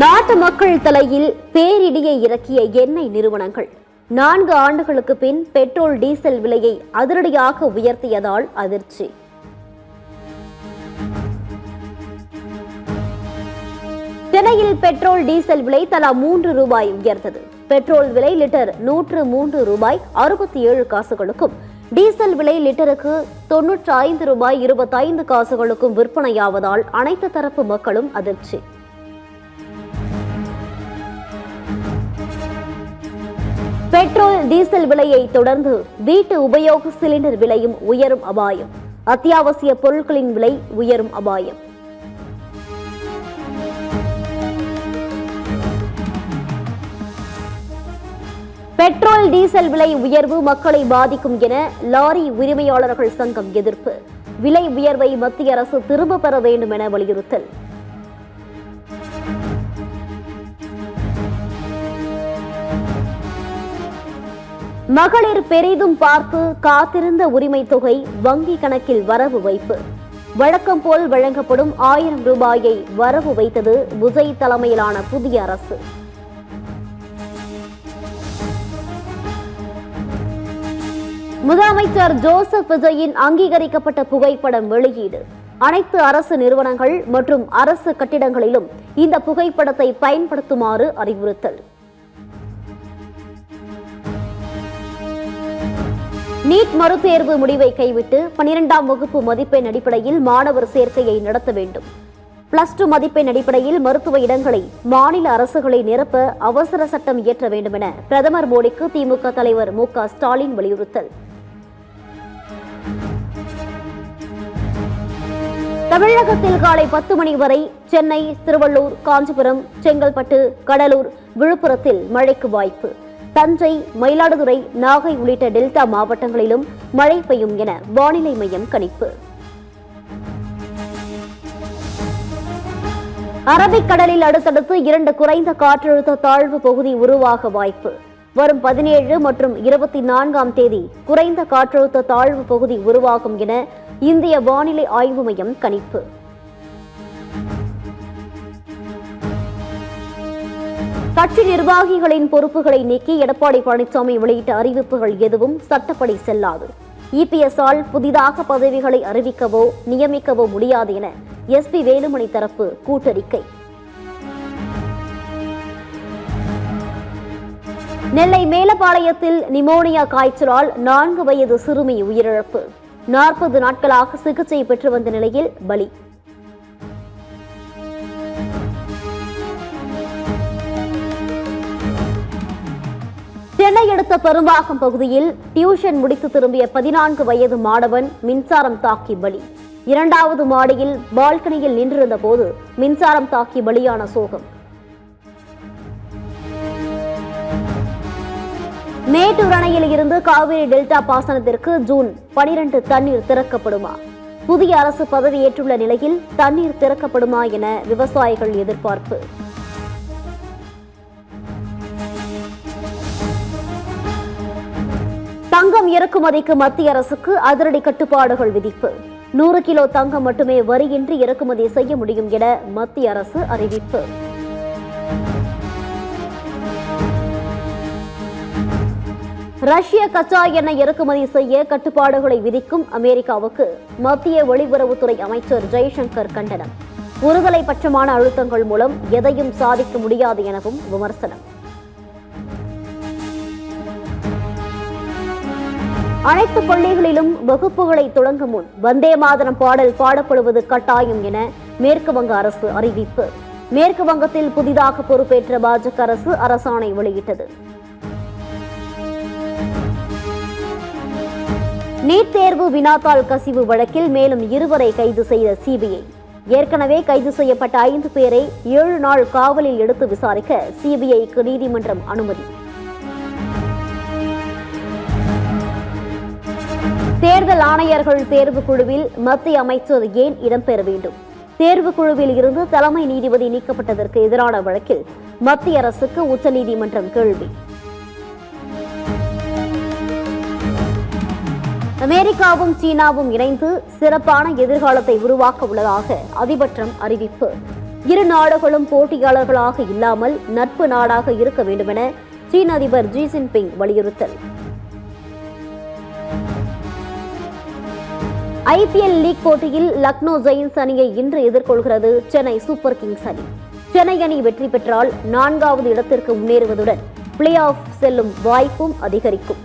நாட்டு மக்கள் தலையில் பேரிடியை இறக்கிய எண்ணெய் நிறுவனங்கள் 4 ஆண்டுகளுக்கு பின் பெட்ரோல் டீசல் விலையை அதிரடியாக உயர்த்தியதால் அதிர்ச்சி. சென்னையில் பெட்ரோல் டீசல் விலை தலா 3 ரூபாய் உயர்ந்தது. பெட்ரோல் விலை லிட்டர் 103 ரூபாய் 67 காசுகளுக்கும், டீசல் விலை லிட்டருக்கு 95 ரூபாய் 25 காசுகளுக்கும் விற்பனையாவதால் அனைத்து தரப்பு மக்களும் அதிர்ச்சி. பெட்ரோல் டீசல் விலையை தொடர்ந்து வீட்டு உபயோக சிலிண்டர் விலையும் உயரும் அபாயம். அத்தியாவசிய பொருட்களின் விலை உயரும் அபாயம். பெட்ரோல் டீசல் விலை உயர்வு மக்களை பாதிக்கும் என லாரி உரிமையாளர்கள் சங்கம் எதிர்ப்பு. விலை உயர்வை மத்திய அரசு திரும்ப பெற வேண்டும் என வலியுறுத்தல். மகளிர் பெரிதும் பார்த்து காத்திருந்த உரிமை தொகை வங்கி கணக்கில் வரவு வைப்பு. வழக்கம் போல் வழங்கப்படும் 1000 ரூபாயை வரவு வைத்தது விஜய் தலைமையிலான புதிய அரசு. முதலமைச்சர் ஜோசப் விஜயின் அங்கீகரிக்கப்பட்ட புகைப்படம் வெளியீடு. அனைத்து அரசு நிறுவனங்கள் மற்றும் அரசு கட்டிடங்களிலும் இந்த புகைப்படத்தை பயன்படுத்துமாறு அறிவுறுத்தல். நீட் மறுதேர்வு முடிவை கைவிட்டு 12ஆம் வகுப்பு மதிப்பெண் அடிப்படையில் மாணவர் சேர்க்கையை நடத்த வேண்டும். +2 மதிப்பெண் அடிப்படையில் மருத்துவ இடங்களை மாநில அரசுகளை நிரப்ப அவசர சட்டம் இயற்ற வேண்டும் என பிரதமர் மோடிக்கு திமுக தலைவர் மு.க. ஸ்டாலின் வலியுறுத்தல். தமிழகத்தில் காலை 10 மணி வரை சென்னை, திருவள்ளூர், காஞ்சிபுரம், செங்கல்பட்டு, கடலூர், விழுப்புரத்தில் மழைக்கு வாய்ப்பு. தஞ்சை, மயிலாடுதுறை, நாகை உள்ளிட்ட டெல்டா மாவட்டங்களிலும் மழை பெய்யும் என வானிலை மையம் கணிப்பு. அரபிக்கடலில் அடுத்தடுத்து 2 குறைந்த காற்றழுத்த தாழ்வு பகுதி உருவாக வாய்ப்பு. வரும் 17 மற்றும் 24ஆம் தேதி குறைந்த காற்றழுத்த தாழ்வு பகுதி உருவாகும் என இந்திய வானிலை ஆய்வு மையம் கணிப்பு. கட்சி நிர்வாகிகளின் பொறுப்புகளை நீக்கி எடப்பாடி பழனிசாமி வெளியிட்ட அறிவிப்புகள் எதுவும் சட்டப்படி செல்லாது. இபிஎஸ்-ஆல் புதிதாக பதவிகளை அறிவிக்கவோ நியமிக்கவோ முடியாது என எஸ்பி வேலுமணி தரப்பு கூட்டறிக்கை. நெல்லை மேலப்பாளையத்தில் நிமோனியா காய்ச்சலால் 4 வயது சிறுமி உயிரிழப்பு. 40 நாட்களாக சிகிச்சை பெற்று வந்த நிலையில் பலி. சென்னை அடுத்த பெரும்பாக்கம் பகுதியில் டியூஷன் முடித்து திரும்பிய 14 வயது மாணவன் மின்சாரம் தாக்கி பலி. 2வது மாடியில் பால்கனியில் நின்றிருந்த போது மின்சாரம் தாக்கி பலியான சோகம். மேட்டூர் அணையில் இருந்து காவிரி டெல்டா பாசனத்திற்கு ஜூன் 12 தண்ணீர் திறக்கப்படுமா? புதிய அரசு பதவியேற்றுள்ள நிலையில் தண்ணீர் திறக்கப்படுமா என விவசாயிகள் எதிர்பார்ப்பு. தங்கம் இறக்குமதிக்கு மத்திய அரசுக்கு அதிரடி கட்டுப்பாடுகள் விதிப்பு. 100 கிலோ தங்கம் மட்டுமே வரியின்றி இறக்குமதி செய்ய முடியும் என மத்திய அரசு அறிவிப்பு. ரஷ்ய கச்சா எண்ணெய் இறக்குமதி செய்ய கட்டுப்பாடுகளை விதிக்கும் அமெரிக்காவுக்கு மத்திய வெளியுறவுத்துறை அமைச்சர் ஜெய்சங்கர் கண்டனம். ஒருதலை பட்சமான அழுத்தங்கள் மூலம் எதையும் சாதிக்க முடியாது எனவும் விமர்சனம். அனைத்து பள்ளிகளிலும் வகுப்புகளை தொடங்கும் முன் வந்தே மாதரம் பாடல் பாடப்படுவது கட்டாயம் என மேற்கு வங்க அரசு அறிவிப்பு. மேற்கு வங்கத்தில் புதிதாக பொறுப்பேற்ற பாஜக அரசு அரசாணை வெளியிட்டது. நீட் தேர்வு வினாத்தாள் கசிவு வழக்கில் மேலும் 2 கைது செய்த சிபிஐ. ஏற்கனவே கைது செய்யப்பட்ட 5 பேரை 7 நாள் காவலில் எடுத்து விசாரிக்க சிபிஐக்கு நீதிமன்றம் அனுமதி. தேர்தல் ஆணையர்கள் தேர்வு குழுவில் மத்திய அமைச்சர் ஏன் இடம்பெற வேண்டும்? தேர்வு குழுவில் இருந்து தலைமை நீதிபதி நீக்கப்பட்டதற்கு எதிரான வழக்கில் மத்திய அரசுக்கு உச்சநீதிமன்றம் கேள்வி. அமெரிக்காவும் சீனாவும் இணைந்து சிறப்பான எதிர்காலத்தை உருவாக்க உள்ளதாக அதிபர் டிரம்ப் அறிவிப்பு. இரு நாடுகளும் போட்டியாளர்களாக இல்லாமல் நட்பு நாடாக இருக்க வேண்டுமென சீன அதிபர் ஜி ஜின்பிங் வலியுறுத்தல். ஐபிஎல் லீக் போட்டியில் லக்னோ ஜெயின்ஸ் அணியை இன்று எதிர்கொள்கிறது சென்னை சூப்பர் கிங்ஸ் அணி. சென்னை அணி வெற்றி பெற்றால் 4வது இடத்திற்கு முன்னேறுவதுடன் பிளே ஆஃப் செல்லும் வாய்ப்பும் அதிகரிக்கும்.